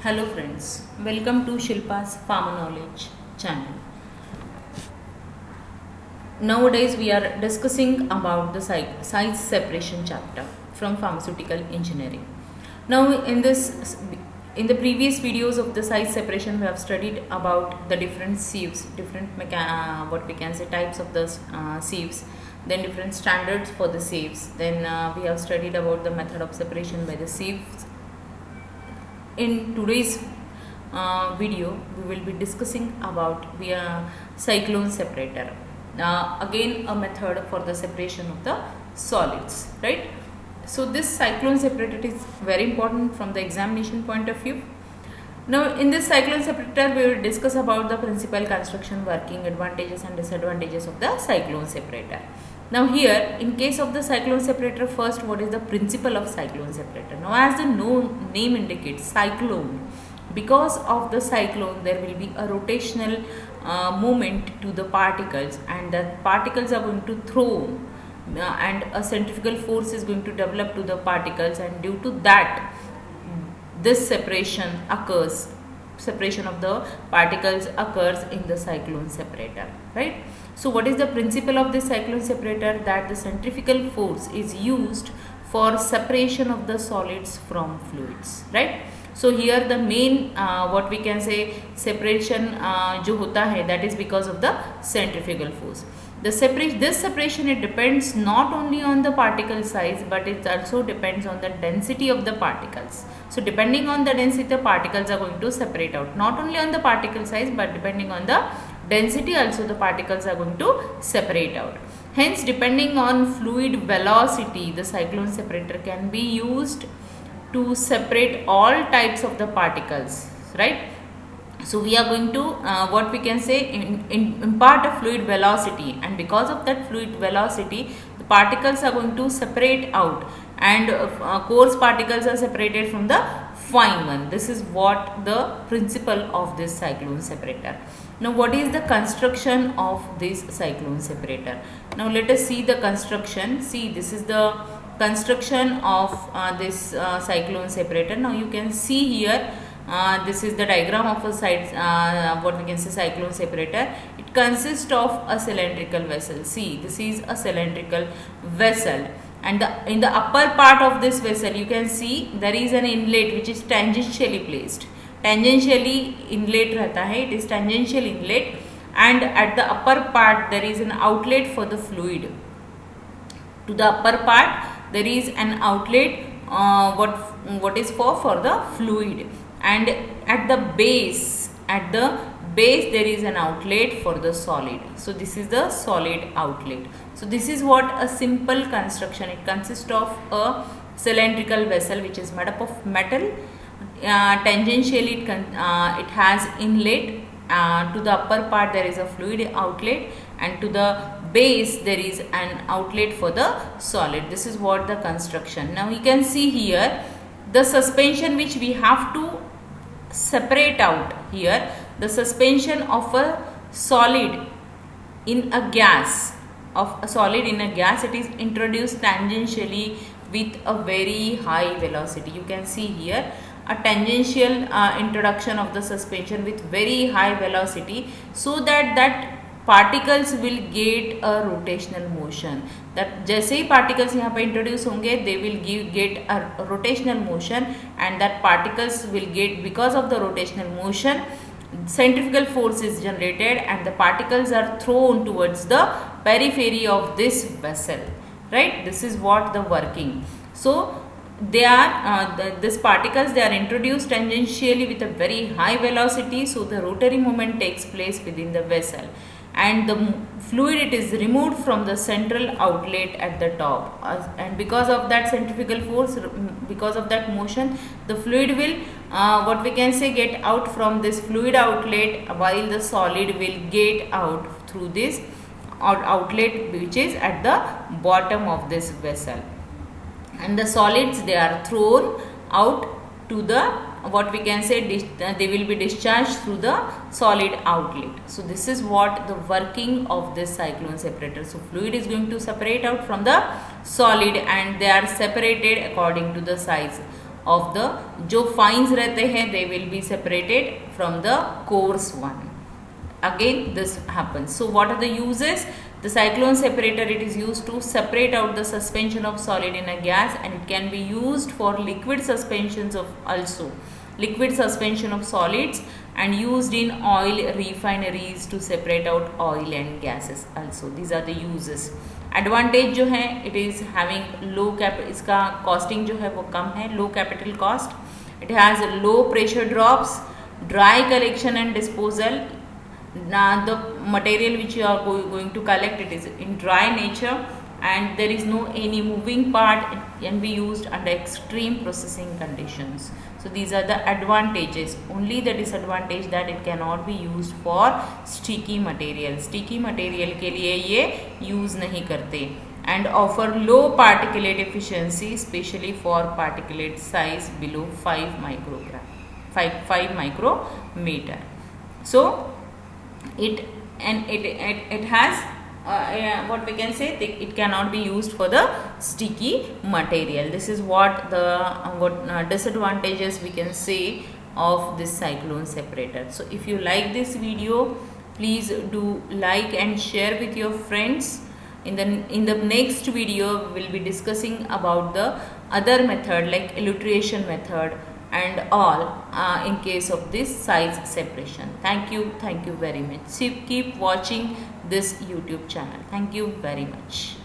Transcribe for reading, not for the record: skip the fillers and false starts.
Hello friends, welcome to Shilpa's Farmer Knowledge channel. Nowadays we are discussing about the size separation chapter from pharmaceutical engineering. Now in the previous videos of the size separation we have studied about the different sieves, different what we can say types of the sieves, then different standards for the sieves. Then we have studied about the method of separation by the sieves. In today's video we will be discussing about cyclone separator, again a method for the separation of the solids, right? So this cyclone separator is very important from the examination point of view. Now in this cyclone separator we will discuss about the principal construction, working, advantages and disadvantages of the cyclone separator. Now here in case of the cyclone separator, first what is the principle of cyclone separator? Now as the name indicates, cyclone, because of the cyclone there will be a rotational movement to the particles, and the particles are going to throw and a centrifugal force is going to develop to the particles, and due to that this separation of the particles occurs in the cyclone separator, right? So what is the principle of this cyclone separator? That the centrifugal force is used for separation of the solids from fluids, right? So here the main what we can say separation जो होता है, that is because of the centrifugal force. This separation, it depends not only on the particle size, but it also depends on the density of the particles. So depending on the density, the particles are going to separate out. Not only on the particle size, but depending on the density also the particles are going to separate out. Hence, depending on fluid velocity, the cyclone separator can be used to separate all types of the particles, right? So we are going to what we can say impart a fluid velocity, and because of that fluid velocity the particles are going to separate out, and coarse particles are separated from the fine one. This is what the principle of this cyclone separator. Now what is the construction of this cyclone separator? Now let us see the construction. See, this is the construction of this cyclone separator. Now you can see here this is the diagram of a what we can say cyclone separator. It consists of a cylindrical vessel. See, this is a cylindrical vessel, and in the upper part of this vessel you can see there is an inlet which is tangentially placed. Tangentially inlet रहता है, it is tangential inlet, and at the upper part there is an outlet for the fluid. To the upper part there is an outlet what is for the fluid, and at the base there is an outlet for the solid. So this is the solid outlet. So this is what a simple construction. It consists of a cylindrical vessel which is made up of metal. Tangentially it has inlet. To the upper part there is a fluid outlet, and to the base there is an outlet for the solid. This is what the construction. Now you can see here the suspension which we have to separate out here. The suspension of a solid in a gas, it is introduced tangentially with a very high velocity. You can see here a tangential introduction of the suspension with very high velocity, so that particles will get a rotational motion. That जैसे ही particles यहाँ पे introduce होंगे, they will get a rotational motion, and that particles will get, because of the rotational motion, centrifugal force is generated and the particles are thrown towards the periphery of this vessel, right? This is what the working. So they are these particles, they are introduced tangentially with a very high velocity, so the rotary movement takes place within the vessel, and the fluid, it is removed from the central outlet at the top, and because of that centrifugal force, because of that motion, the fluid will what we can say get out from this fluid outlet, while the solid will get out through this outlet which is at the bottom of this vessel, and the solids, they are thrown out to the what we can say they will be discharged through the solid outlet. So this is what the working of this cyclone separator. So fluid is going to separate out from the solid, and they are separated according to the size. of the जो fines रहते हैं they will be separated from the coarse one. Again this happens. So what are the uses? The cyclone separator, it is used to separate out the suspension of solid in a gas, and it can be used for liquid suspensions of also liquid suspension of solids, and used in oil refineries to separate out oil and gases also. These are the uses. Advantage जो है, it is having low cap, इसका costing जो है वो कम है, low capital cost. It has low pressure drops, dry collection and disposal. Now the material which you are going to collect, it is in dry nature, and there is no any moving part. It can be used under extreme processing conditions. So these are the advantages. Only the disadvantage that it cannot be used for sticky material. Sticky material के लिए ये use नहीं करते. And offer low particulate efficiency, especially for particulate size below 5 microgram, 5 micrometer. So it has what we can say, it cannot be used for the sticky material. This is what the disadvantages we can say of this cyclone separator. So if you like this video, please do like and share with your friends. In the next video we will be discussing about the other method like alliteration method and all in case of this size separation. Thank you very much. Keep watching this YouTube channel. Thank you very much.